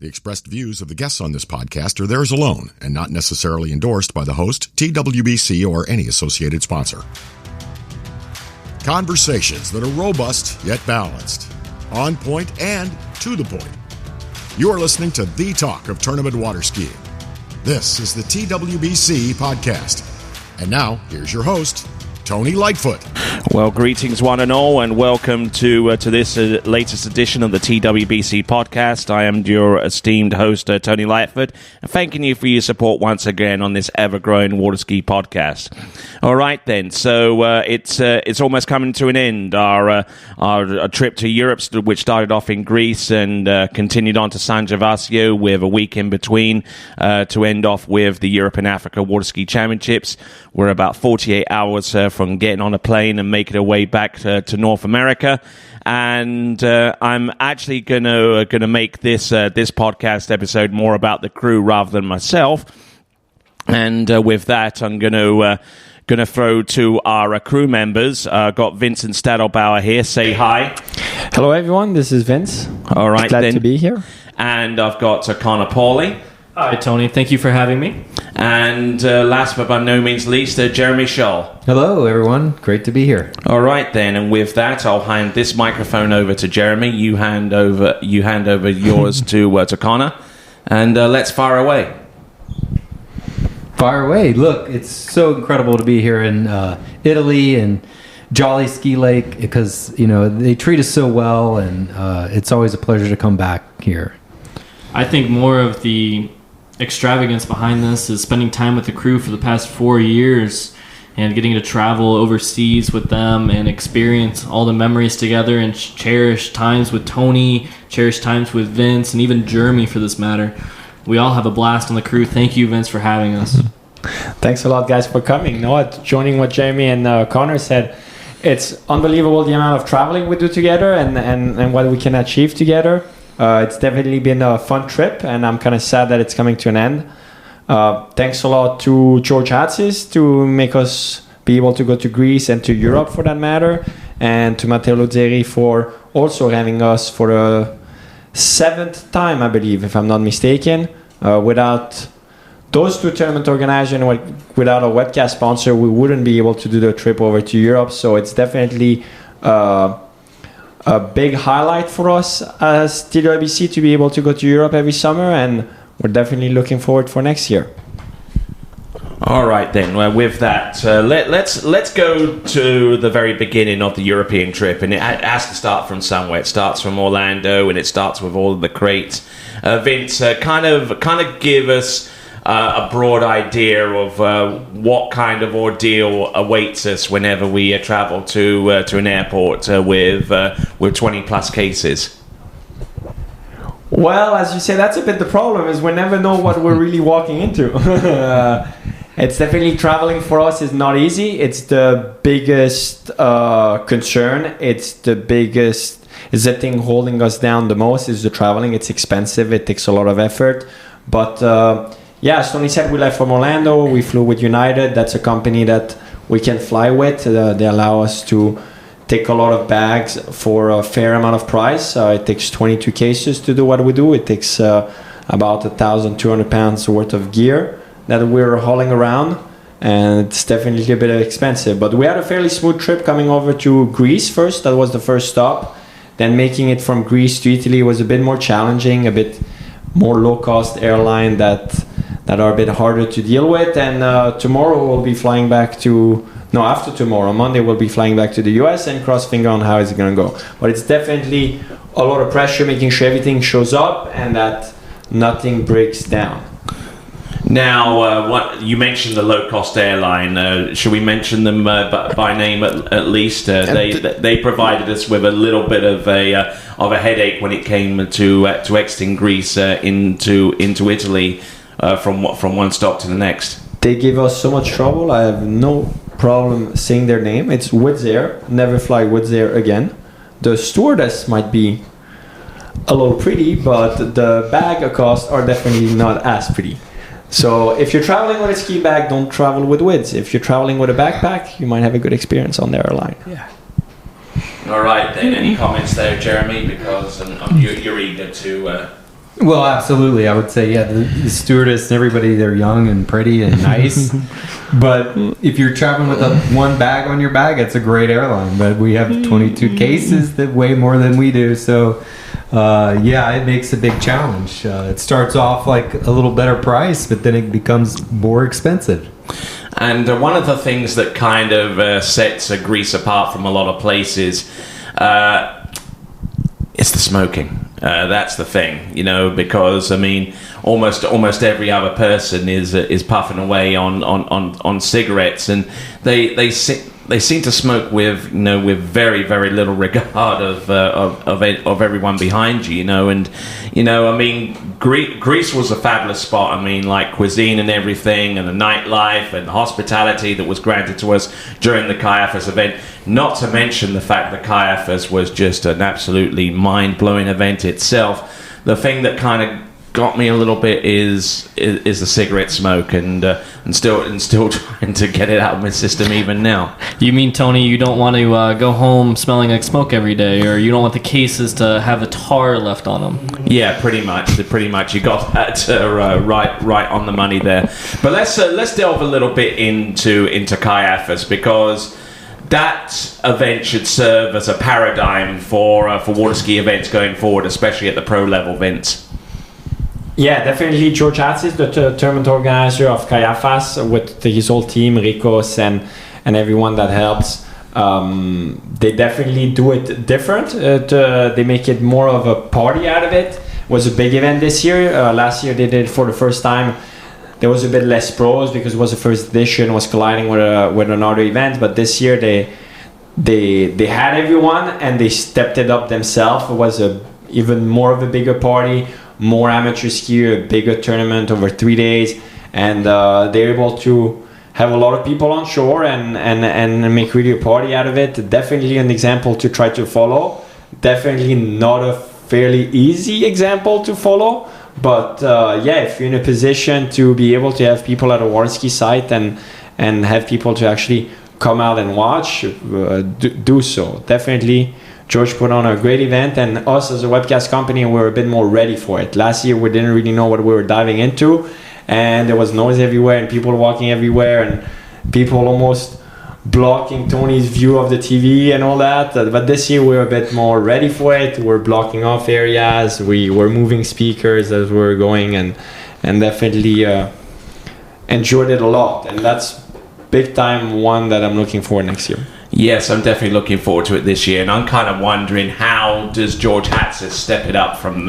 The expressed views of the guests on this podcast are theirs alone and not necessarily endorsed by the host, TWBC, or any associated sponsor. Conversations that are robust yet balanced, on point and to the point. You are listening to the talk of tournament water skiing. This is the TWBC podcast. And now, here's your host, Tony Lightfoot. Well, greetings one and all, and welcome to this latest edition of the TWBC podcast. I am your esteemed host, Tony Lightfoot, and thanking you for your support once again on this ever-growing water ski podcast. All right, then. So it's almost coming to an end. Our trip to Europe, which started off in Greece and continued on to San Gervasio with a week in between to end off with the Europe and Africa Water Ski Championships. We're about 48 hours from getting on a plane and making our way back to North America. And I'm actually gonna make this podcast episode more about the crew rather than myself. And with that, I'm gonna throw to our crew members. Got Vincent Stadelbauer here. Say hi. Hello, everyone. This is Vince. All right, glad to be here. And I've got Connor Pauly. Hi, Tony. Thank you for having me. And last but by no means least, Jeremy Scholl. Hello, everyone. Great to be here. All right, then. And with that, I'll hand this microphone over to Jeremy. You hand over yours to Connor. And let's fire away. Fire away. Look, it's so incredible to be here in Italy and Jolly Ski Lake because, they treat us so well, and it's always a pleasure to come back here. I think more of the extravagance behind this is spending time with the crew for the past 4 years and getting to travel overseas with them and experience all the memories together and cherish times with Tony, cherish times with Vince, and even Jeremy for this matter. We all have a blast on the crew. Thank you, Vince, for having us. Thanks a lot, guys, for coming. Joining what Jeremy and Connor said, it's unbelievable the amount of traveling we do together and what we can achieve together. It's definitely been a fun trip, and I'm kind of sad that it's coming to an end. Thanks a lot to George Hatsis to make us be able to go to Greece and to Europe for that matter, and to Matteo Luzzeri for also having us for the 7th time, I believe, if I'm not mistaken. Without those two tournament organizers and without a webcast sponsor, we wouldn't be able to do the trip over to Europe. So it's definitely a big highlight for us as TWBC to be able to go to Europe every summer, and we're definitely looking forward for next year. All right, then. Well, with that, let's go to the very beginning of the European trip, and it has to start from somewhere. It starts from Orlando, and it starts with all of the crates. Vince, kind of give us a broad idea of what kind of ordeal awaits us whenever we travel to an airport with 20 plus cases. Well, as you say, that's a bit the problem, is we never know what we're really walking into. It's definitely traveling for us is not easy. It's the biggest concern. It's the thing holding us down the most is the traveling. It's expensive. It takes a lot of effort. But as Tony said, we left from Orlando. We flew with United. That's a company that we can fly with. They allow us to take a lot of bags for a fair amount of price. It takes 22 cases to do what we do. It takes about 1,200 pounds worth of gear that we're hauling around, and it's definitely a bit expensive. But we had a fairly smooth trip coming over to Greece first. That was the first stop. Then making it from Greece to Italy was a bit more challenging, a bit more low-cost airline that are a bit harder to deal with. And tomorrow we'll be flying back after tomorrow, Monday, we'll be flying back to the US, and cross finger on how it's going to go. But it's definitely a lot of pressure making sure everything shows up and that nothing breaks down. Now, what you mentioned, the low-cost airline. Should we mention them by name at least? They provided us with a little bit of a headache when it came to exiting Greece into Italy from one stop to the next. They gave us so much trouble. I have no problem saying their name. It's Wizz Air. Never fly Wizz Air again. The stewardess might be a little pretty, but the bag costs are definitely not as pretty. So if you're traveling with a ski bag, don't travel with Wizz. If you're traveling with a backpack, you might have a good experience on their airline. Yeah. All right, then. Any comments there, Jeremy? Because you're eager to... Well, absolutely. I would say, yeah, the stewardess and everybody, they're young and pretty and nice. But if you're traveling with one bag on your bag, it's a great airline. But we have 22 cases that weigh more than we do. So, yeah, it makes a big challenge. It starts off like a little better price, but then it becomes more expensive. And one of the things that kind of sets Greece apart from a lot of places is the smoking. That's the thing, you know, because I mean, almost every other person is puffing away on cigarettes, and they seem to smoke with very, very little regard of everyone behind you, you know. And you know, I mean, Greece was a fabulous spot. I mean, like cuisine and everything, and the nightlife and the hospitality that was granted to us during the Kaiaphas event. Not to mention the fact that Kaiaphas was just an absolutely mind-blowing event itself. The thing that kind of got me a little bit is the cigarette smoke, and still trying to get it out of my system even now. You mean, Tony, you don't want to go home smelling like smoke every day, or you don't want the cases to have the tar left on them? Yeah, pretty much. You got that right on the money there. But let's delve a little bit into Kaiaphas, because that event should serve as a paradigm for water ski events going forward, especially at the pro level events. Yeah, definitely. George Hatsis, the tournament organizer of Kaiaphas, with his whole team, Rikos and everyone that helps, they definitely do it different. They make it more of a party out of it. It was a big event this year. Last year they did it for the first time. There was a bit less pros because it was the first edition, was colliding with another event. But this year they had everyone and they stepped it up themselves. It was even more of a bigger party, more amateur skier, a bigger tournament over 3 days, and they're able to have a lot of people on shore and make really a party out of it. Definitely an example to try to follow. Definitely not a fairly easy example to follow. But yeah, if you're in a position to be able to have people at a water ski site and have people to actually come out and watch, do so. Definitely, George put on a great event, and us as a webcast company, we're a bit more ready for it. Last year, we didn't really know what we were diving into, and there was noise everywhere and people walking everywhere and people almost blocking Tony's view of the TV and all that. But this year we're a bit more ready for it. We're blocking off areas. We're moving speakers as we're going, and definitely enjoyed it a lot. And that's big time one that I'm looking for next year. Yes, I'm definitely looking forward to it this year, and I'm kind of wondering, how does George Hatsis step it up from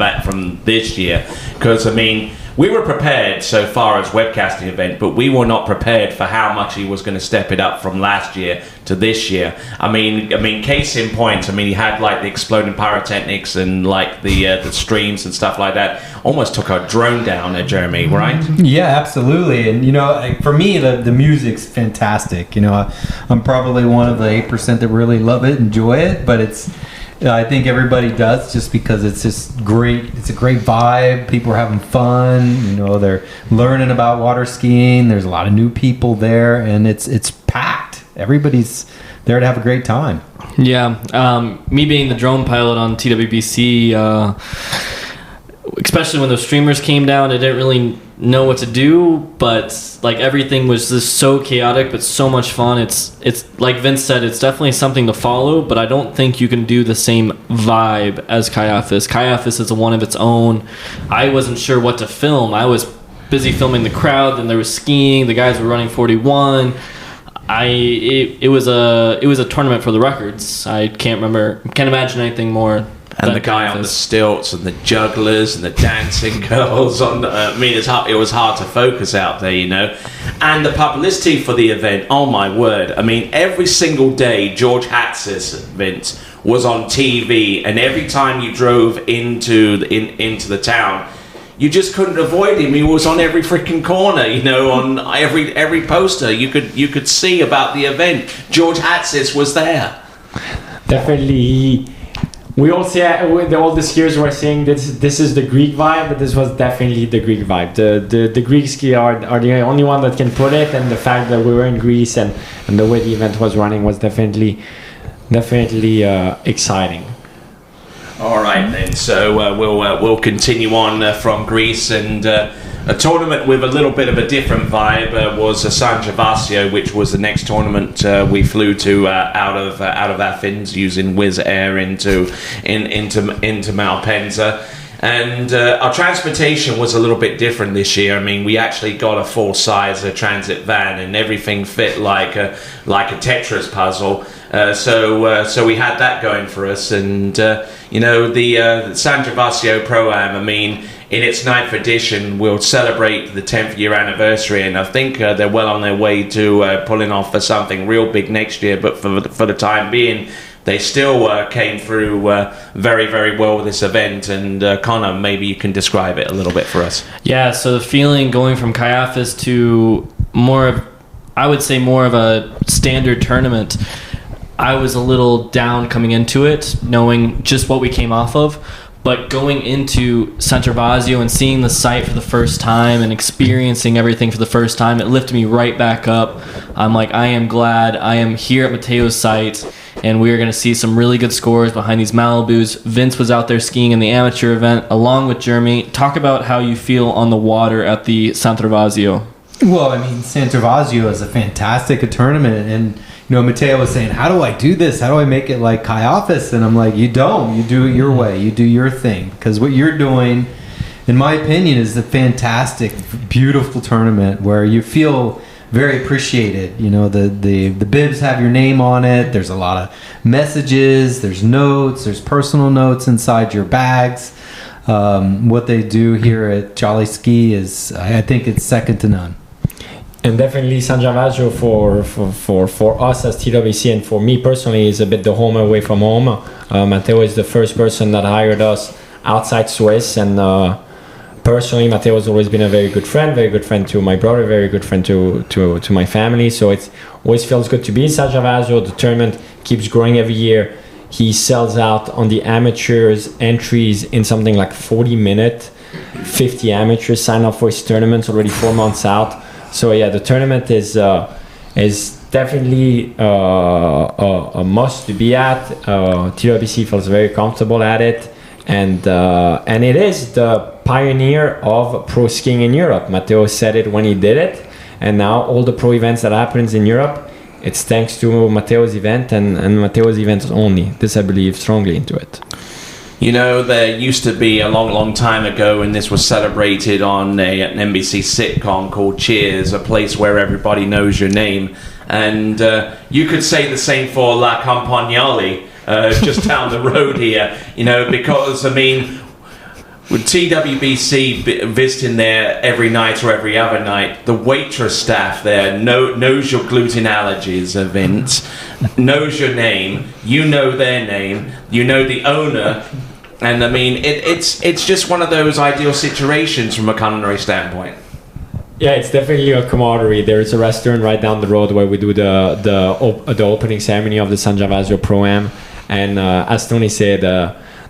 this year? Because I mean, we were prepared so far as webcasting event, but we were not prepared for how much he was going to step it up from last year to this year. I mean, case in point, I mean, he had like the exploding pyrotechnics and like the streams and stuff like that. Almost took our drone down there, Jeremy, right? Yeah, absolutely. And you know, for me, the music's fantastic. You know, I'm probably one of the 8% that really love it, enjoy it, but I think everybody does, just because it's just great. It's a great vibe. People are having fun. You know, they're learning about water skiing. There's a lot of new people there, and it's packed. Everybody's there to have a great time. Yeah, me being the drone pilot on TWBC, especially when those streamers came down, I didn't really know what to do, but like everything was just so chaotic but so much fun. It's like Vince said, it's definitely something to follow, but I don't think you can do the same vibe as Kaiaphas. Kaiaphas is one of its own. I wasn't sure what to film. I was busy filming the crowd, then there was skiing, the guys were running 41. It was a tournament for the records. I can't imagine anything more. And the guy on the stilts and the jugglers and the dancing girls on the, I mean, it was hard to focus out there, you know. And the publicity for the event, oh my word. I mean, every single day George Hatsis event was on TV, and every time you drove into the town, you just couldn't avoid him. He was on every freaking corner, you know, on every poster you could see about the event. George Hatsis was there. Definitely. We all say, all the skiers were saying this is the Greek vibe, but this was definitely the Greek vibe. The Greek skiers are the only one that can put it, and the fact that we were in Greece and the way the event was running was definitely exciting. All right then. So we'll continue on from Greece, and a tournament with a little bit of a different vibe was San Gervasio, which was the next tournament we flew to out of Athens using Wizz Air into Malpensa. And our transportation was a little bit different this year. I mean, we actually got a full-size transit van, and everything fit like a Tetris puzzle. So we had that going for us. And the San Gervasio Pro-Am, I mean, in its 9th edition, will celebrate the 10th year anniversary, and I think they're well on their way to pulling off for something real big next year. But for the time being, they still came through very, very well with this event. And Connor, maybe you can describe it a little bit for us. Yeah, so the feeling going from Caiaphas to more of a standard tournament, I was a little down coming into it, knowing just what we came off of. But going into San Gervasio and seeing the site for the first time and experiencing everything for the first time, it lifted me right back up. I'm like, I am glad I am here at Matteo's site, and we are going to see some really good scores behind these Malibus. Vince was out there skiing in the amateur event along with Jeremy. Talk about how you feel on the water at the San Gervasio. Well, I mean, San Gervasio is a fantastic tournament, and Matteo was saying, how do I do this? How do I make it like Caiaphas? And I'm like, you don't. You do it your way. You do your thing. Because what you're doing, in my opinion, is a fantastic, beautiful tournament where you feel very appreciated. The bibs have your name on it. There's a lot of messages. There's notes. There's personal notes inside your bags. What they do here at Jolly Ski is, I think it's second to none. And definitely San Gervasio for us as TWBC and for me personally is a bit the home away from home. Matteo is the first person that hired us outside Swiss, and personally Matteo has always been a very good friend to my brother, very good friend to my family. So it always feels good to be in San Gervasio. The tournament keeps growing every year. He sells out on the amateurs entries in something like 40 minutes. 50 amateurs sign up for his tournaments already 4 months out. So yeah, the tournament is definitely a must to be at. TWBC feels very comfortable at it, and it is the pioneer of pro skiing in Europe. Matteo said it when he did it, and now all the pro events that happens in Europe, it's thanks to Matteo's event and Matteo's events only. This I believe strongly into it. There used to be a long, long time ago, and this was celebrated on an NBC sitcom called Cheers, a place where everybody knows your name. And you could say the same for La Campagnoli, just down the road here, because, I mean, with TWBC visiting there every night or every other night, the waitress staff there knows your gluten allergies, Vince, knows your name, you know their name, you know the owner, and I mean, it's just one of those ideal situations from a culinary standpoint. Yeah, it's definitely a camaraderie. There's a restaurant right down the road where we do the opening ceremony of the San Gervasio Pro-Am, and as Tony said,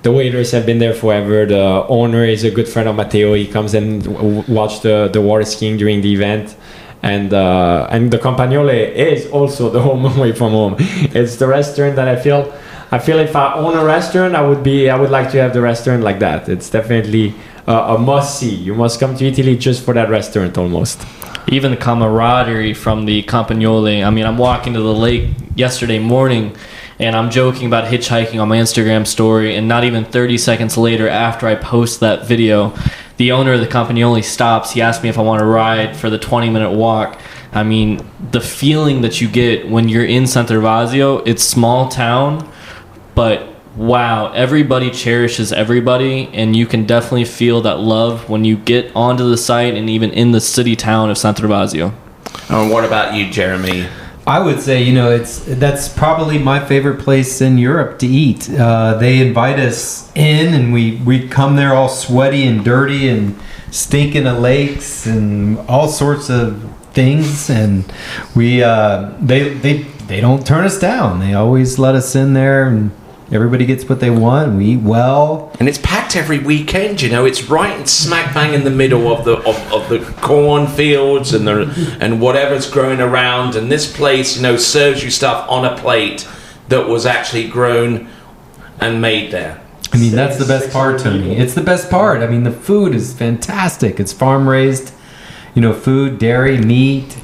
the waiters have been there forever. The owner is a good friend of Matteo. He comes and watch the water skiing during the event. And the Campagnole is also the home away from home. It's the restaurant that I feel if I own a restaurant, I would like to have the restaurant like that. It's definitely a must see. You must come to Italy just for that restaurant almost. Even the camaraderie from the Campagnole. I mean, I'm walking to the lake yesterday morning, and I'm joking about hitchhiking on my Instagram story, and not even 30 seconds later after I post that video, the owner of the Campagnole stops. He asked me if I want to ride for the 20-minute walk. I mean, the feeling that you get when you're in San Gervasio, it's small town, but wow, everybody cherishes everybody, and you can definitely feel that love when you get onto the site and even in the city town of San Gervasio. What about you, Jeremy? I would say, that's probably my favorite place in Europe to eat. They invite us in, and we come there all sweaty and dirty and stinking of lakes and all sorts of things, and they don't turn us down. They always let us in there, and everybody gets what they want. We eat well, and it's packed every weekend. It's right smack bang in the middle of the cornfields and whatever's growing around. And this place, serves you stuff on a plate that was actually grown and made there. I mean, that's the best part, Tony. It's the best part. I mean, the food is fantastic. It's farm raised, food, dairy, meat,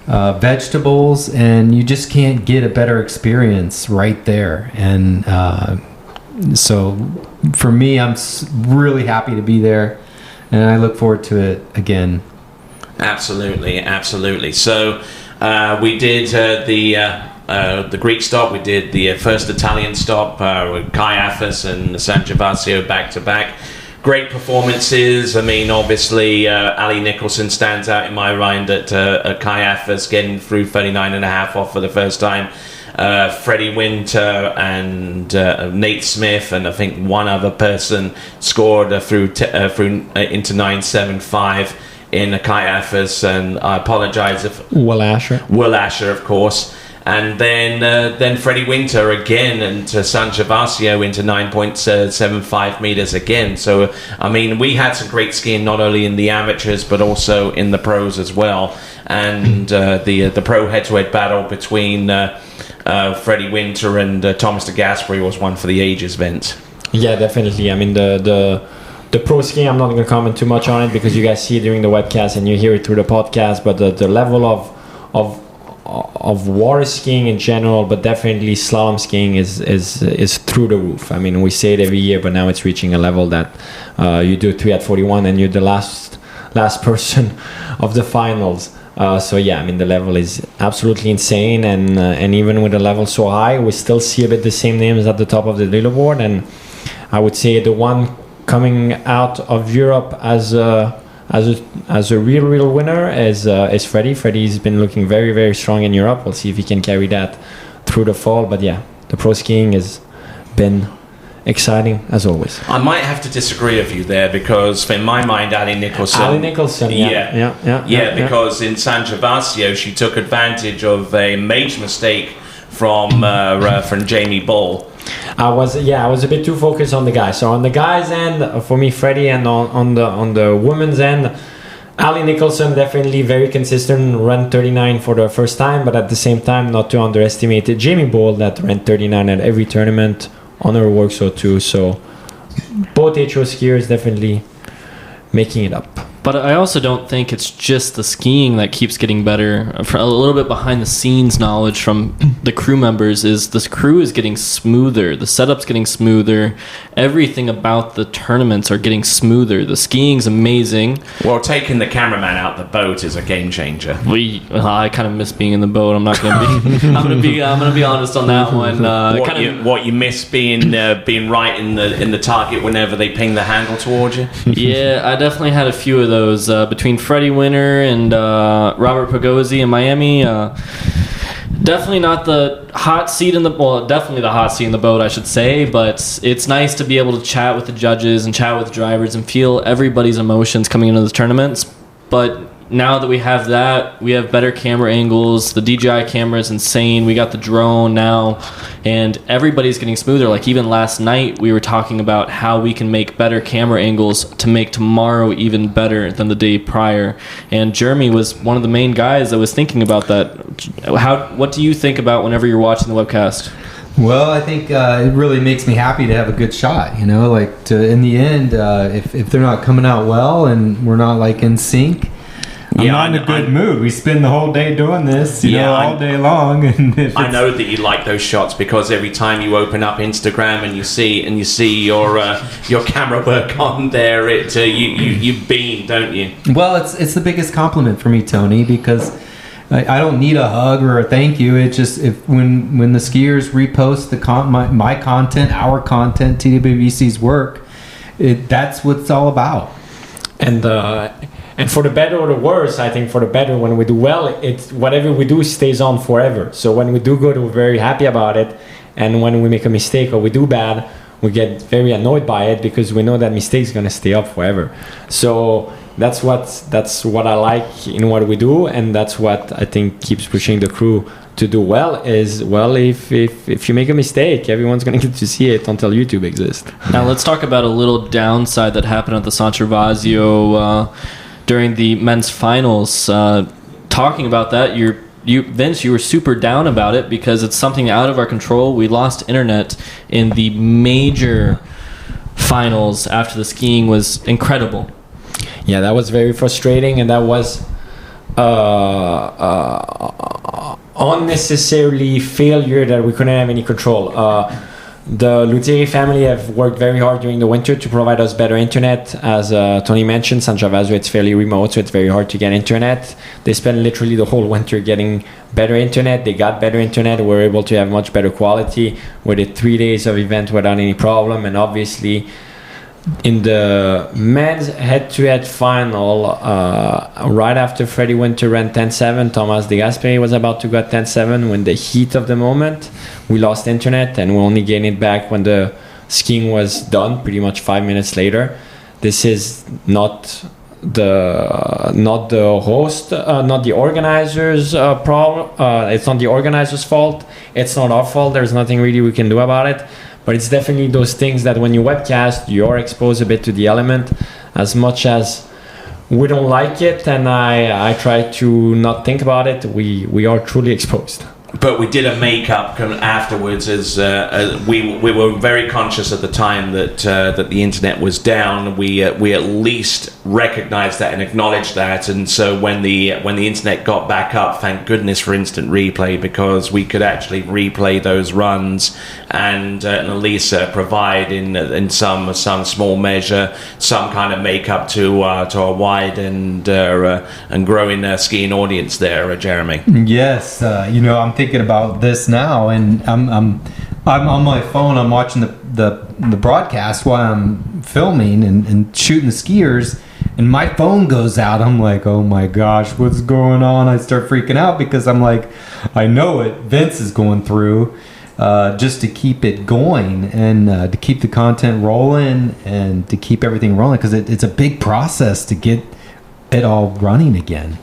vegetables, and you just can't get a better experience right there. And so for me, I'm really happy to be there, and I look forward to it again. Absolutely. So we did the Greek stop. We did the first Italian stop with Caiaphas and San Gervasio back to back. Great performances. I mean, obviously, Ali Nicholson stands out in my mind at Caiaphas, getting through 39.5 off for the first time. Freddie Winter and Nate Smith, and I think one other person scored through into 9.75 in Caiaphas. And I apologize if Will Asher, of course. And then Freddie Winter again into San Gervasio into 9.75 meters again. So, I mean, we had some great skiing not only in the amateurs but also in the pros as well. And the pro head-to-head battle between Freddie Winter and Thomas de Gasperi was one for the ages, Vince. Yeah, definitely. I mean, the pro skiing, I'm not going to comment too much on it because you guys see it during the webcast and you hear it through the podcast. But the level of water skiing in general, but definitely slalom skiing is through the roof. I mean, we say it every year, but now it's reaching a level that you do 3 at 41 and you're the last person of the finals. So yeah, I mean, the level is absolutely insane, and even with the level so high, we still see a bit the same names at the top of the leaderboard. And I would say the one coming out of Europe as a real winner is Freddie. Freddie's been looking very, very strong in Europe. We'll see if he can carry that through the fall. But yeah, the pro skiing has been exciting as always. I might have to disagree with you there because in my mind, Ali Nicholson, because in San Gervasio she took advantage of a major mistake from Jamie Ball. I was a bit too focused on the guys. So on the guys' end, for me, Freddie, and on the women's end, Ali Nicholson definitely very consistent, ran 39 for the first time, but at the same time, not to underestimate it. Jamie Ball that ran 39 at every tournament on her work so too. So both HO skiers definitely making it up. But I also don't think it's just the skiing that keeps getting better. For a little bit behind the scenes knowledge from the crew members is the crew is getting smoother. The setup's getting smoother. Everything about the tournaments are getting smoother. The skiing's amazing. Well, taking the cameraman out the boat is a game changer. I kind of miss being in the boat. I'm not going to be. I'm going to be honest on that one. You miss being right in the target whenever they ping the handle towards you. Yeah, I definitely had a few of those between Freddie Winter and Robert Pagozzi in Miami. Definitely not the hot seat definitely the hot seat in the boat, I should say, but it's nice to be able to chat with the judges and chat with drivers and feel everybody's emotions coming into the tournaments. But now that we have that, we have better camera angles. The DJI camera is insane. We got the drone now, and everybody's getting smoother. Like even last night, we were talking about how we can make better camera angles to make tomorrow even better than the day prior. And Jeremy was one of the main guys that was thinking about that. What do you think about whenever you're watching the webcast? Well, I think it really makes me happy to have a good shot. In the end, if they're not coming out well and we're not like in sync, I'm not in a good mood. We spend the whole day doing this, all day long. And I know that you like those shots because every time you open up Instagram and you see your camera work on there, you beam, don't you? Well, it's the biggest compliment for me, Tony, because I don't need a hug or a thank you. It's just when the skiers repost my content, our content, TWBC's work, that's what it's all about. And for the better or the worse, I think for the better, when we do well, it's whatever we do stays on forever. So when we do good, we're very happy about it. And when we make a mistake or we do bad, we get very annoyed by it because we know that mistake is going to stay up forever. So that's what I like in what we do. And that's what I think keeps pushing the crew to do well is, if you make a mistake, everyone's going to get to see it until YouTube exists. Now let's talk about a little downside that happened at the San Gervasio during the men's finals. Talking about that, Vince, you were super down about it because it's something out of our control. We lost internet in the major finals after the skiing was incredible. Yeah, that was very frustrating, and that was unnecessarily failure that we couldn't have any control. The Luteri family have worked very hard during the winter to provide us better internet. As Tony mentioned, San Gervasio, it's fairly remote, so it's very hard to get internet. They spent literally the whole winter getting better internet. They got better internet. We were able to have much better quality. We did 3 days of event without any problem, and obviously in the men's head-to-head final, right after Freddie Winter ran 10.7, Thomas De Gasperi was about to go 10.7. When the heat of the moment, we lost internet, and we only gained it back when the skiing was done, pretty much 5 minutes later. This is not the host, not the organizers' problem. It's not the organizers' fault. It's not our fault. There's nothing really we can do about it. But it's definitely those things that when you webcast, you're exposed a bit to the element. As much as we don't like it, and I try to not think about it, we are truly exposed. But we did a makeup afterwards, as we were very conscious at the time that the internet was down. We at least recognized that and acknowledged that, and so when the internet got back up, thank goodness for instant replay, because we could actually replay those runs and at least provide in some small measure some kind of makeup to a wide and growing skiing audience there, Jeremy. Yes, I'm thinking about this now, and I'm on my phone. I'm watching the broadcast while I'm filming and shooting the skiers, and my phone goes out. I'm like, oh my gosh, what's going on? I start freaking out because I'm like, I know what Vince is going through, just to keep it going and to keep the content rolling and to keep everything rolling, because it's a big process to get it all running again.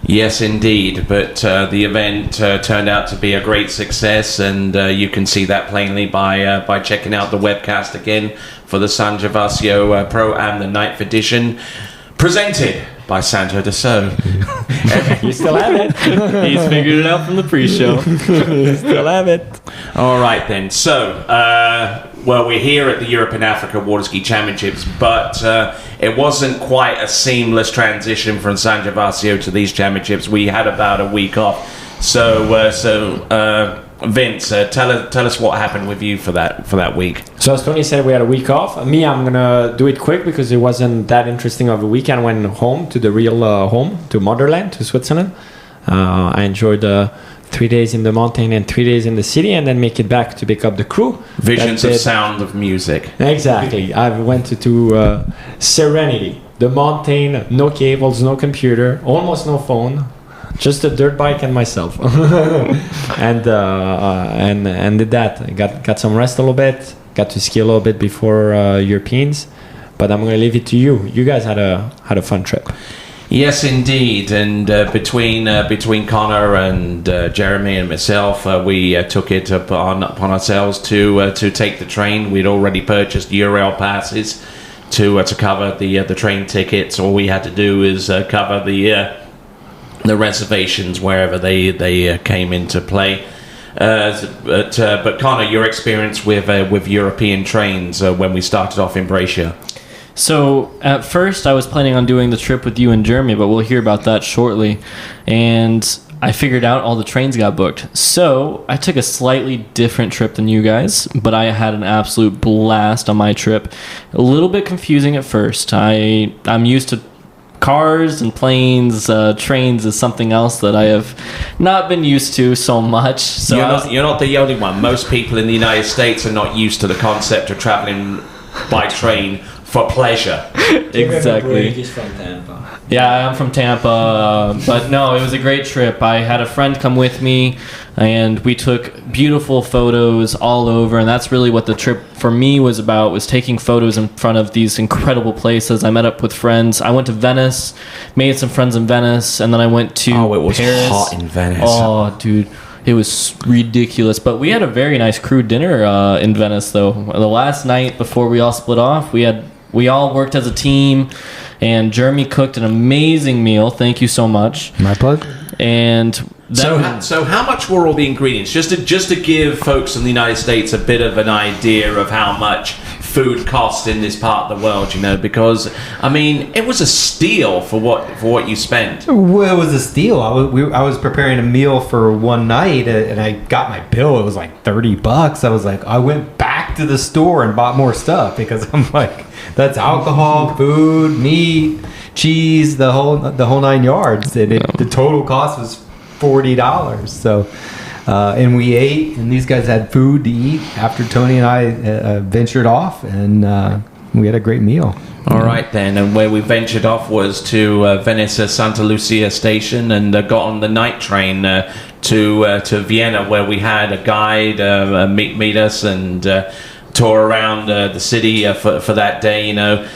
Yes, indeed. But the event turned out to be a great success, and you can see that plainly by checking out the webcast again for the San Gervasio Pro-Am, the 9th edition, presented by Santo de So. You still have it. He's figured it out from the pre-show. You still have it. All right, then. So, we're here at the Europe and Africa Water Ski Championships, but it wasn't quite a seamless transition from San Gervasio to these championships. We had about a week off. So Vince, tell us what happened with you for that week. So as Tony said, we had a week off. Me, I'm gonna do it quick because it wasn't that interesting of a weekend. I went home to the real home, to motherland, to Switzerland. I enjoyed 3 days in the mountain and 3 days in the city, and then make it back to pick up the crew. Visions of sound of music. Exactly. I went to Serenity, the mountain, no cables, no computer, almost no phone. Just a dirt bike and myself, and did that. Got some rest a little bit. Got to ski a little bit before Europeans, but I'm gonna leave it to you. You guys had a fun trip. Yes, indeed. And between Connor and Jeremy and myself, we took it upon ourselves to take the train. We'd already purchased Eurail passes to cover the train tickets. All we had to do is cover the reservations wherever they came into play. But Connor, your experience with European trains when we started off in Brescia. So at first I was planning on doing the trip with you and Jeremy, but we'll hear about that shortly. And I figured out all the trains got booked. So I took a slightly different trip than you guys, but I had an absolute blast on my trip. A little bit confusing at first. I'm used to cars and planes. Trains is something else that I have not been used to so much. So you're not the only one. Most people in the United States are not used to the concept of traveling by train for pleasure. Exactly. He's from Tampa. Yeah, I'm from Tampa, but no, it was a great trip. I had a friend come with me, and we took beautiful photos all over, and that's really what the trip for me was about, was taking photos in front of these incredible places. I met up with friends. I went to Venice, made some friends in Venice, and then I went to it was Paris. hot in Venice. Oh, dude. It was ridiculous. But we had a very nice crew dinner in Venice, though. The last night before we all split off, we all worked as a team, and Jeremy cooked an amazing meal. Thank you so much. My pleasure. And so how much were all the ingredients? Just to give folks in the United States a bit of an idea of how much food costs in this part of the world, you know, because I mean it was a steal for what you spent. Well, it was a steal. I was preparing a meal for one night, and I got my bill. It was like $30. I was like, I went back to the store and bought more stuff because I'm like, that's alcohol, food, meat, cheese, the whole 9 yards. And the total cost was $40. So. And we ate, and these guys had food to eat after Tony and I ventured off, and we had a great meal. All right then, and where we ventured off was to Venice Santa Lucia station, and got on the night train to Vienna, where we had a guide meet us and tour around the city for that day. You know,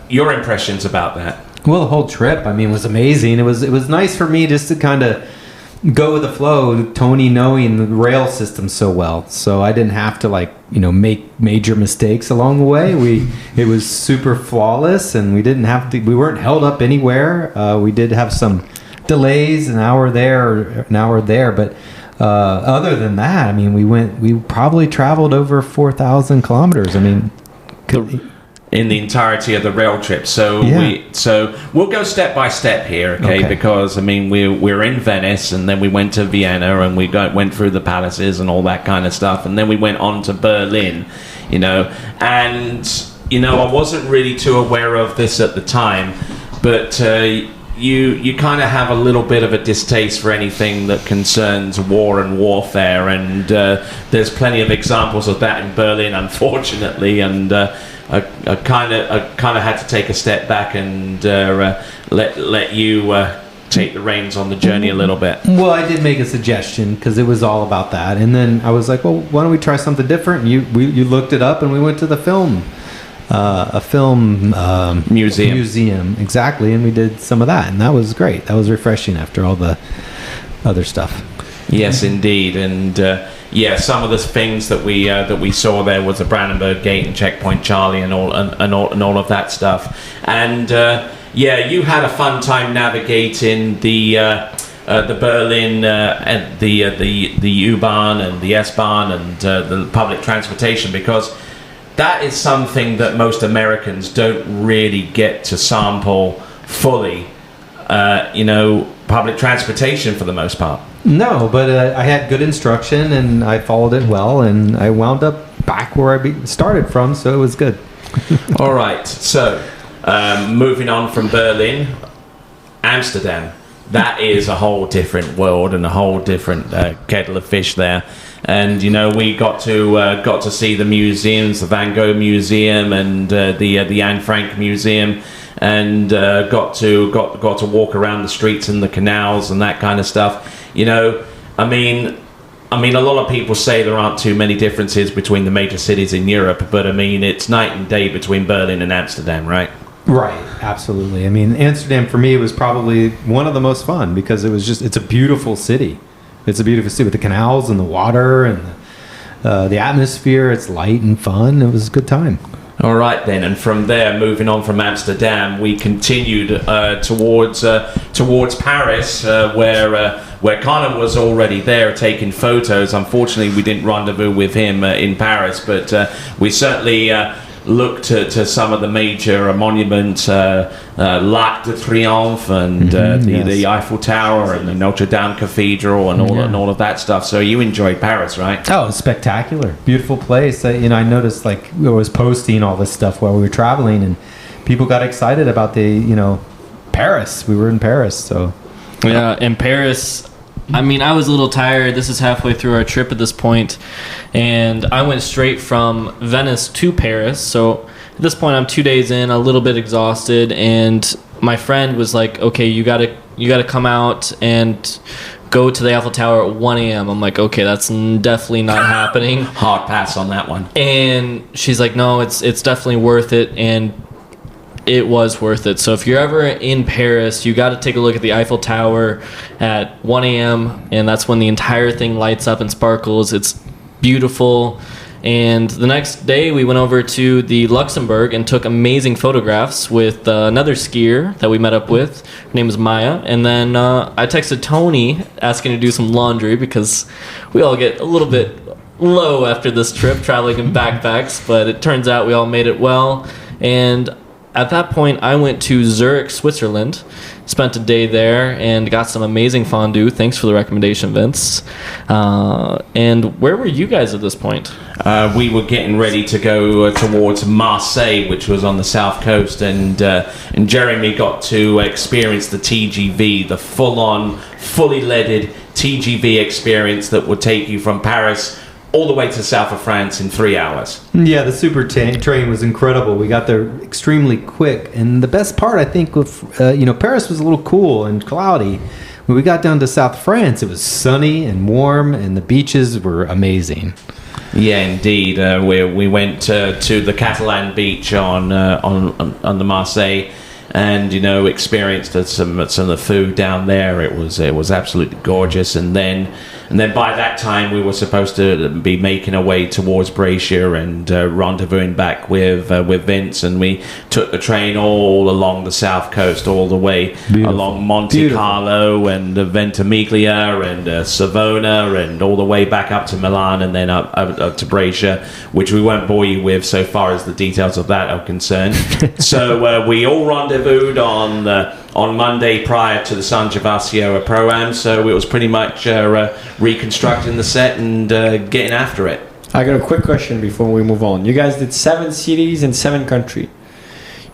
your impressions about that? Well, the whole trip, I mean, was amazing. It was nice for me just to kind of go with the flow, Tony knowing the rail system so well, so I didn't have to make major mistakes along the way. It was super flawless, and we weren't held up anywhere. We did have some delays, an hour there, but other than that, I mean, we probably traveled over 4,000 kilometers. I mean, in the entirety of the rail trip. So we'll go step by step here, okay? Because I mean we're in Venice, and then we went to Vienna, and we went through the palaces and all that kind of stuff, and then we went on to Berlin, you know. And you know, I wasn't really too aware of this at the time, but you kind of have a little bit of a distaste for anything that concerns war and warfare, and there's plenty of examples of that in Berlin, unfortunately, and I kind of had to take a step back and let you take the reins on the journey a little bit. Well, I did make a suggestion because it was all about that, and then I was like, well, why don't we try something different? And you looked it up, and we went to the film museum, exactly, and we did some of that, and that was great. That was refreshing after all the other stuff. Yes, indeed, and some of the things that we saw there was the Brandenburg Gate and Checkpoint Charlie and all of that stuff, and you had a fun time navigating the Berlin and the U-Bahn and the S-Bahn and the public transportation, because that is something that most Americans don't really get to sample fully. Public transportation for the most part. No, but I had good instruction, and I followed it well, and I wound up back where I started from, so it was good. All right, so moving on from Berlin, Amsterdam. That is a whole different world and a whole different kettle of fish there. And you know, we got to see the museums, the Van Gogh Museum and the Anne Frank Museum, and got to walk around the streets and the canals and that kind of stuff. You know, I mean, a lot of people say there aren't too many differences between the major cities in Europe, but I mean, it's night and day between Berlin and Amsterdam, right? Right, absolutely. I mean, Amsterdam for me was probably one of the most fun because it's a beautiful city. It's a beautiful city with the canals and the water and the atmosphere. It's light and fun. It was a good time. All right then, and from there, moving on from Amsterdam, we continued towards Paris, where Connor was already there taking photos. Unfortunately, we didn't rendezvous with him in Paris, but we certainly looked to some of the major monuments, L'Arc de Triomphe and the Eiffel Tower and the Notre Dame Cathedral and all of that stuff. So you enjoyed Paris, right? Oh, it was spectacular. Beautiful place. I noticed I was posting all this stuff while we were traveling, and people got excited about Paris. We were in Paris, so. Yeah, in Paris, I mean, I was a little tired. This is halfway through our trip at this point, and I went straight from Venice to Paris. So at this point, I'm 2 days in, a little bit exhausted, and my friend was like, "Okay, you gotta come out and go to the Eiffel Tower at 1 a.m." I'm like, "Okay, that's definitely not happening." Hard pass on that one. And she's like, "No, it's definitely worth it," and it was worth it. So if you're ever in Paris, you got to take a look at the Eiffel Tower at 1 a.m. and that's when the entire thing lights up and sparkles. It's beautiful. And the next day we went over to the Luxembourg and took amazing photographs with another skier that we met up with. Her name is Maya. And then I texted Tony asking to do some laundry because we all get a little bit low after this trip, traveling in backpacks, but it turns out we all made it well. And at that point, I went to Zurich, Switzerland, spent a day there, and got some amazing fondue. Thanks for the recommendation, Vince. And where were you guys at this point? We were getting ready to go towards Marseille, which was on the south coast, and Jeremy got to experience the TGV, the full-on, fully leaded TGV experience that would take you from Paris all the way to the south of France in 3 hours. Yeah, the super train was incredible. We got there extremely quick, and the best part, I think, Paris was a little cool and cloudy. When we got down to South France, it was sunny and warm, and the beaches were amazing. Yeah, indeed. We went to the Catalan beach on the Marseille, and experienced some of the food down there. It was absolutely gorgeous, and then by that time we were supposed to be making our way towards Brescia and rendezvousing back with Vince, and we took the train all along the south coast, all the way along Monte Carlo and Ventimiglia and Savona, and all the way back up to Milan, and then up to Brescia, which we won't bore you with so far as the details of that are concerned. So we all rendezvoused on Monday prior to the San Gervasio Pro-Am, so it was pretty much reconstructing the set and getting after it. I got a quick question before we move on. You guys did 7 cities in 7 countries.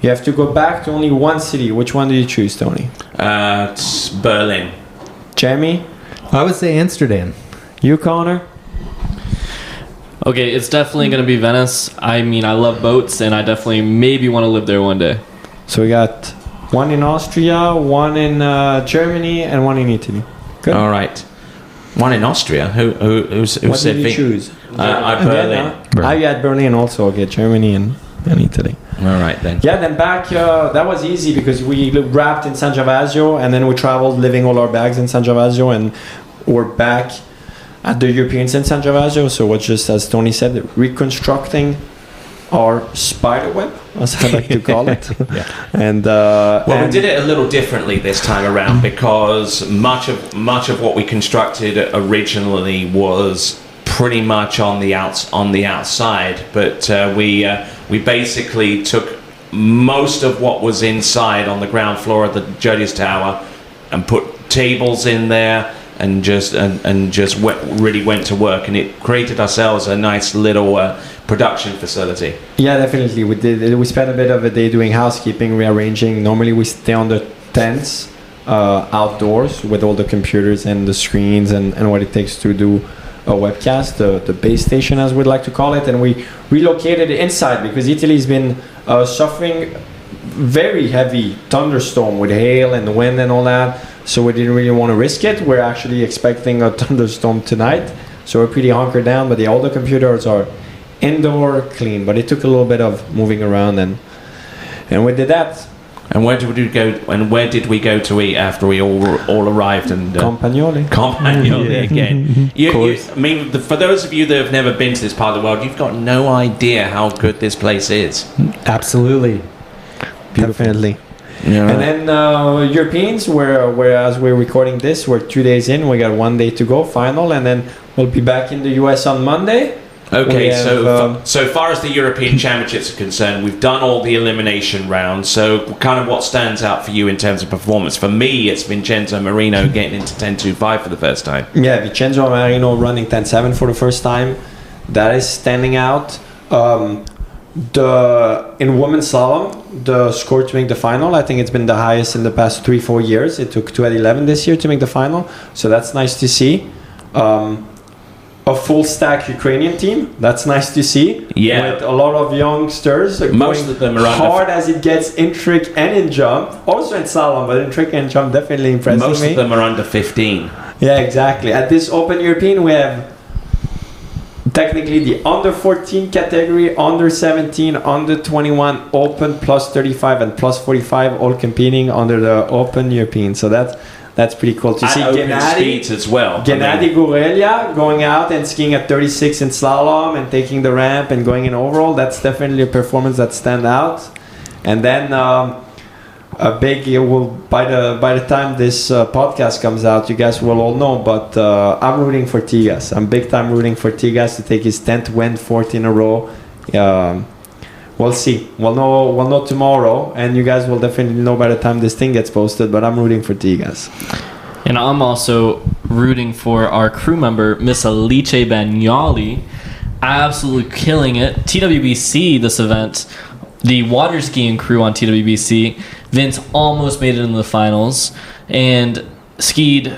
You have to go back to only one city. Which one did you choose, Tony? It's Berlin. Jamie? I would say Amsterdam. You, Connor? Okay, it's definitely going to be Venice. I mean, I love boats, and I definitely maybe want to live there one day. So we got one in Austria, one in Germany, and one in Italy. Good. All right. One in Austria. Who what said did you choose? Berlin. I had Berlin also. Okay, Germany and Italy. All right then. Yeah, then back, that was easy because we wrapped in San Gervasio, and then we traveled, leaving all our bags in San Gervasio, and we're back at the Europeans in San Gervasio. So what's just, as Tony said, reconstructing our spider web, as I like to call it. Yeah. And we did it a little differently this time around, because much of what we constructed originally was pretty much on the outside, but we basically took most of what was inside on the ground floor of the Judges Tower and put tables in there and just really went to work, and it created ourselves a nice little production facility. Yeah, definitely. We did. We spent a bit of a day doing housekeeping, rearranging. Normally we stay on the tents outdoors with all the computers and the screens and what it takes to do a webcast, the base station as we'd like to call it, and we relocated inside because Italy's been suffering very heavy thunderstorm with hail and wind and all that, so we didn't really want to risk it. We're actually expecting a thunderstorm tonight, so we're pretty hunkered down, but all the computers are indoor clean, but it took a little bit of moving around, and we did that. And where did we go? And where did we go to eat after we all arrived? And Campagnoli. Campagnoli again. I mean, for those of you that have never been to this part of the world, you've got no idea how good this place is. Absolutely, Definitely. Yeah. And then Europeans, whereas we're recording this, we're 2 days in. We got 1 day to go, final, and then we'll be back in the US on Monday. Okay, so far as the European Championships are concerned, we've done all the elimination rounds. So kind of what stands out for you in terms of performance? For me, it's Vincenzo Marino getting into 10.25 for the first time. Yeah, Vincenzo Marino running 10.7 for the first time. That is standing out. In women's slalom, the score to make the final, I think it's been the highest in the past 3-4 years. It took 2:11 this year to make the final, so that's nice to see. A full stack Ukrainian team, that's nice to see. Yeah, with a lot of youngsters. Most of them are hard as it gets in trick and in jump, also in slalom, but in trick and jump definitely impressing me. Most of them are under 15. Yeah, exactly. At this Open European, we have technically the under 14 category, under 17, under 21, Open plus 35 and plus 45 all competing under the Open European. So that's pretty cool to see. Gennady as well. Gennady Gurelia going out and skiing at 36 in slalom and taking the ramp and going in overall. That's definitely a performance that stands out. And then a big. It will by the time this podcast comes out, you guys will all know. But I'm rooting for Tigas. I'm big time rooting for Tigas to take his 10th win, 4th in a row. We'll see. We'll know tomorrow, and you guys will definitely know by the time this thing gets posted. But I'm rooting for Tigas. And I'm also rooting for our crew member, Miss Alice Bagnoli, absolutely killing it. TWBC, this event, the water skiing crew on TWBC, Vince almost made it into the finals and skied.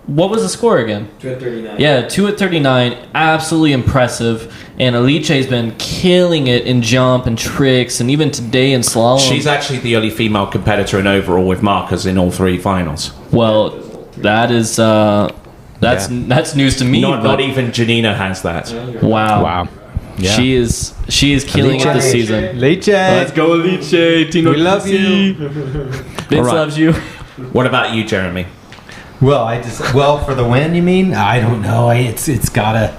What was the score again? 2 at 39. Yeah, 2 at 39. Absolutely impressive. And Alice's been killing it in jump and tricks, and even today in slalom. She's actually the only female competitor in overall with markers in all 3 finals. Well, that is that's news to me. Not even Janina has that. Wow. Yeah. She is killing it this season. Leche. Let's go, Alice. We love you. Vince loves you. What about you, Jeremy? Well, for the win, you mean? I don't know. It's gotta.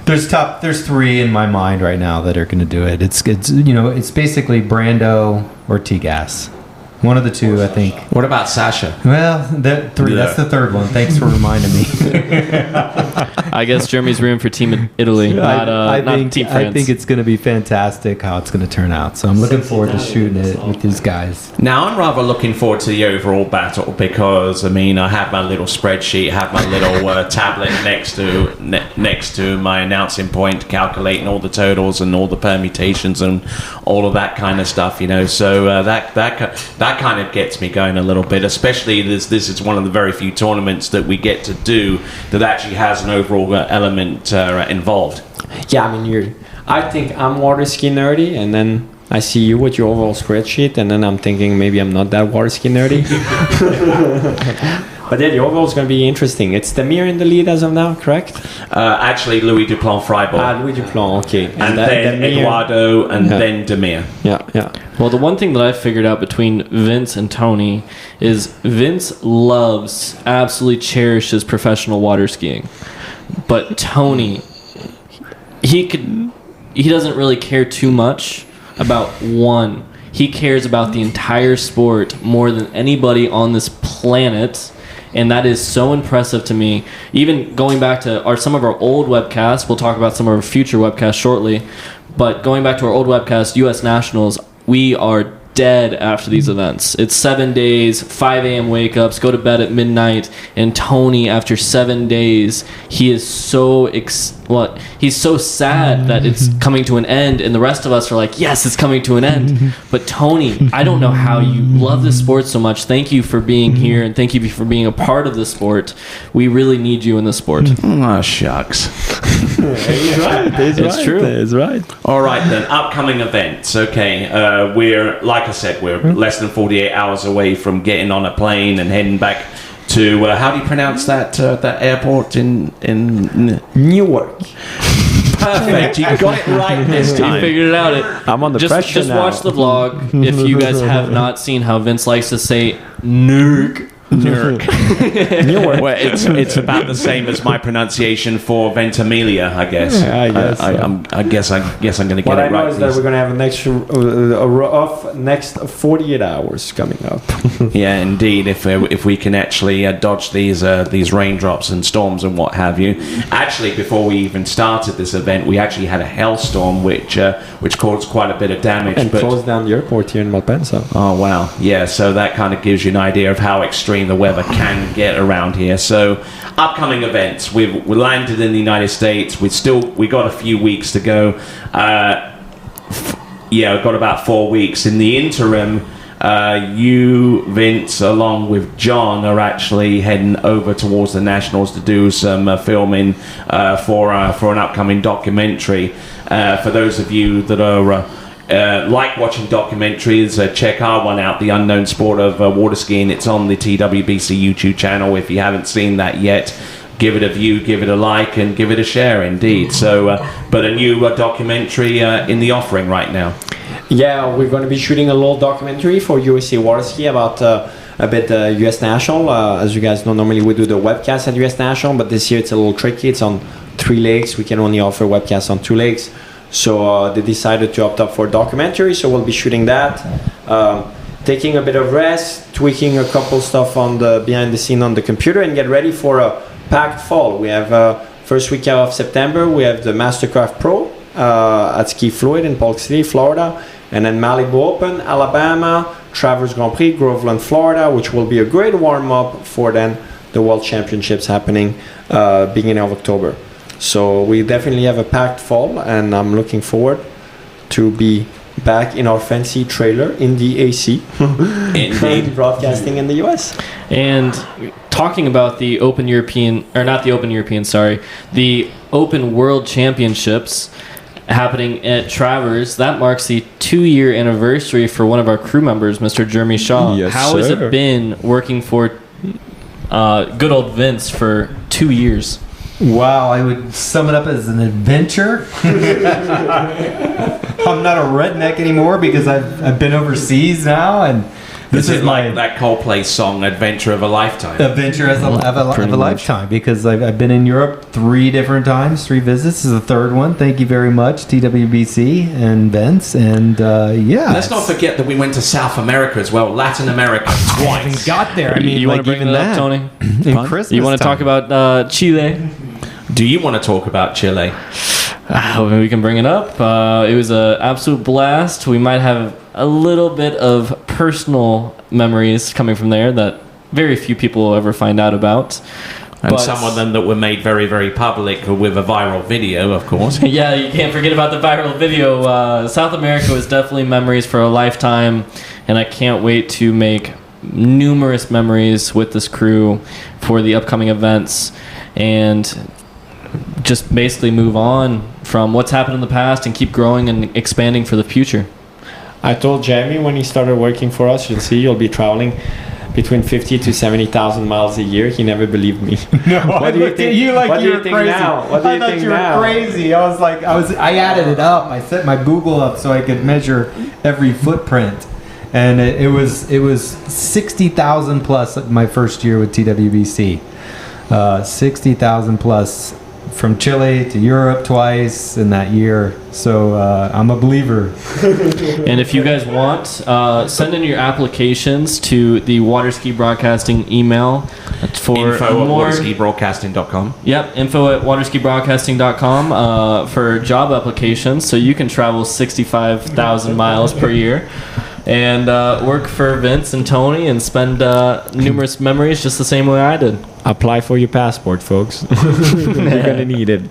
There's 3 in my mind right now that are going to do it. It's basically Brando or T-Gas. One of the 2, I think. What about Sasha? Well, that 3. Yeah. That's the 3rd one. Thanks for reminding me. I guess Jeremy's room for Team Italy, not Team France. I think it's going to be fantastic how it's going to turn out. So I'm looking forward to shooting it with these guys. Now, I'm rather looking forward to the overall battle because, I mean, I have my little spreadsheet, have my little tablet next to my announcing point, calculating all the totals and all the permutations and all of that kind of stuff, So that kind of gets me going a little bit, especially this is one of the very few tournaments that we get to do that actually has an overall element involved. Yeah, I mean, I think I'm water ski nerdy, and then I see you with your overall spreadsheet, and then I'm thinking maybe I'm not that water ski nerdy. But yeah, the overall is going to be interesting. It's Demir in the lead as of now, correct? Actually, Louis Duplan-Freiburg. Louis Duplan, okay. And then Demir. Eduardo, and then Demir. Yeah. Well, the one thing that I figured out between Vince and Tony is Vince absolutely cherishes professional water skiing. But Tony, he doesn't really care too much about one. He cares about the entire sport more than anybody on this planet. And that is so impressive to me. Even going back to some of our old webcasts, we'll talk about some of our future webcasts shortly. But going back to our old webcast, U.S. Nationals, we are dead after these events. It's 7 days, 5 a.m. wake-ups, go to bed at midnight, and Tony, after 7 days, he is so he's so sad that it's coming to an end, and the rest of us are like, yes, it's coming to an end. But Tony, I don't know how you love this sport so much. Thank you for being here, and thank you for being a part of this sport. We really need you in this sport. Oh, shucks. He's right. It's true. It's right. All right, then. Upcoming events. Okay. We're, like I said, we're less than 48 hours away from getting on a plane and heading back to, how do you pronounce that airport in Newark. Perfect. You got it right this time. You figured it out. I'm on the pressure Just now. watch the vlog if you guys have not seen how Vince likes to say Newark. Newark. Well, it's about the same as my pronunciation for Ventimiglia, I guess. Yeah, I guess. I guess I'm going to get What it I know right. is that we're going to have a rough next 48 hours coming up. Yeah, indeed. If we can actually dodge these raindrops and storms and what have you. Actually, before we even started this event, we actually had a hailstorm which caused quite a bit of damage And closed down the airport here in Malpensa. Oh wow, yeah. So that kind of gives you an idea of how extreme the weather can get around here. So, upcoming events. We landed in the United States. We got a few weeks to go. We've got about 4 weeks. In the interim, you, Vince, along with John, are actually heading over towards the Nationals to do some filming for an upcoming documentary. For those of you that are like watching documentaries, check our one out, The Unknown Sport of Water Skiing. It's on the TWBC YouTube channel. If you haven't seen that yet, give it a view, give it a like, and give it a share, indeed. So, but a new documentary in the offering right now. Yeah, we're going to be shooting a little documentary for USA Water Ski about a bit US National. As you guys know, normally we do the webcast at US National, but this year it's a little tricky. It's on 3 lakes. We can only offer webcasts on 2 lakes. So they decided to opt up for a documentary, so we'll be shooting that. taking a bit of rest, tweaking a couple stuff on the behind the scene on the computer, and get ready for a packed fall. We have first weekend of September, we have the Mastercraft Pro at Ski Fluid in Polk City, Florida, and then Malibu Open, Alabama, Travers Grand Prix, Groveland, Florida, which will be a great warm-up for then the World Championships happening beginning of October. So we definitely have a packed fall, and I'm looking forward to be back in our fancy trailer in the AC, Indeed. broadcasting in the US. And talking about the Open European, or not the Open European, sorry, the Open World Championships happening at Travers, that marks the 2-year anniversary for one of our crew members, Mr. Jeremy Shaw. Yes, How has sir. it been working for good old Vince for 2 years? Wow, I would sum it up as an adventure. I'm not a redneck anymore because I've been overseas now, and this is like my that Coldplay song, "Adventure of a Lifetime." adventure of a lifetime, because I've been in Europe 3 different times, 3 visits. This is the 3rd one. Thank you very much, TWBC and Vince. And yeah, Let's not forget that we went to South America as well, Latin America I twice. haven't got there. I mean, you want like to bring even that up, Tony? in Christmas. You want to talk about Chile? Do you want to talk about Chile? We can bring it up. It was an absolute blast. We might have a little bit of personal memories coming from there that very few people will ever find out about. And But- some of them that were made very, very public with a viral video, of course. Yeah, you can't forget about the viral video. South America was definitely memories for a lifetime, and I can't wait to make numerous memories with this crew for the upcoming events and just basically move on from what's happened in the past and keep growing and expanding for the future. I told Jeremy when he started working for us, you'll see, you'll be traveling between 50 to 70,000 miles a year. He never believed me. No, What do you think? What do you think crazy. now? What do you I thought think you were now? crazy. I added it up. I set my Google up so I could measure every footprint, and it was 60,000 plus my first year with TWBC. 60,000 plus from Chile to Europe twice in that year. So I'm a believer. And if you guys want, send in your applications to the Waterski Broadcasting email for Info at more. waterskibroadcasting.com. Yep, info at waterskibroadcasting.com for job applications, so you can travel 65,000 miles per year and work for Vince and Tony and spend numerous memories just the same way I did. Apply for your passport, folks. You're going to need it.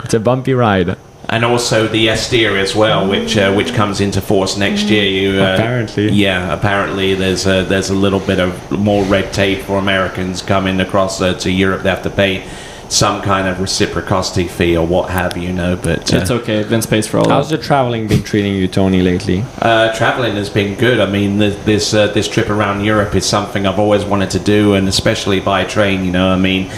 It's a bumpy ride. And also the Estia as well, which comes into force next year. Apparently. Yeah, apparently there's a little bit of more red tape for Americans coming across to Europe. They have to pay some kind of reciprocity fee or what have you, but It's okay, Vince pays for all How's that. the traveling been treating you, Tony, lately? traveling has been good. I mean, this trip around Europe is something I've always wanted to do, and especially by train. I mean,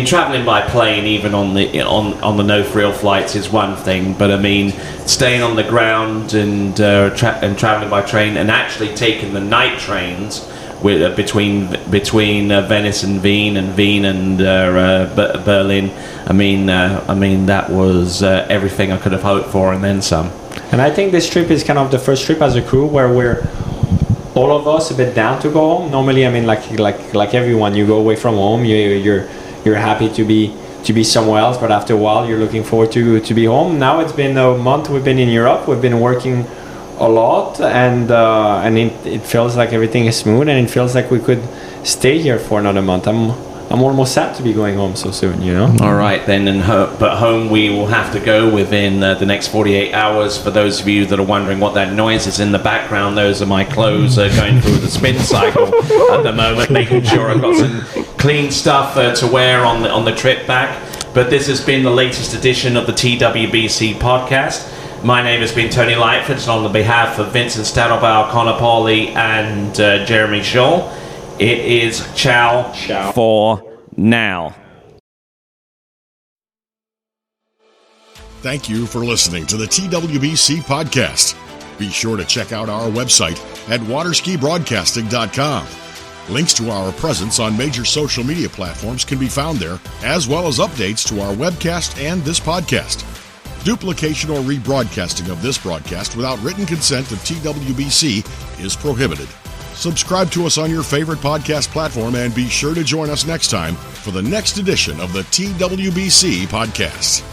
traveling by plane, even on the no frill flights, is one thing. But I mean, staying on the ground and traveling by train, and actually taking the night trains between Venice and Wien and Berlin. I mean that was everything I could have hoped for and then some. And I think this trip is kind of the first trip as a crew where we're all of us a bit down to go home. Normally, I mean, like everyone, you go away from home, you're happy to be somewhere else, but after a while, you're looking forward to be home. Now it's been a month we've been in Europe. We've been working a lot, and it feels like everything is smooth, and it feels like we could stay here for another month. I'm almost sad to be going home so soon, All right, then, but home we will have to go within the next 48 hours. For those of you that are wondering what that noise is in the background, those are my clothes going through the spin cycle at the moment, making sure I've got some clean stuff to wear on the trip back. But this has been the latest edition of the TWBC podcast. My name has been Tony Lightfoot, and on the behalf of Vincent Stadelbauer, Connor Pauly, and Jeremy Scholl, it is ciao for now. Thank you for listening to the TWBC podcast. Be sure to check out our website at waterskibroadcasting.com. Links to our presence on major social media platforms can be found there, as well as updates to our webcast and this podcast. Duplication or rebroadcasting of this broadcast without written consent of TWBC is prohibited. Subscribe to us on your favorite podcast platform and be sure to join us next time for the next edition of the TWBC podcast.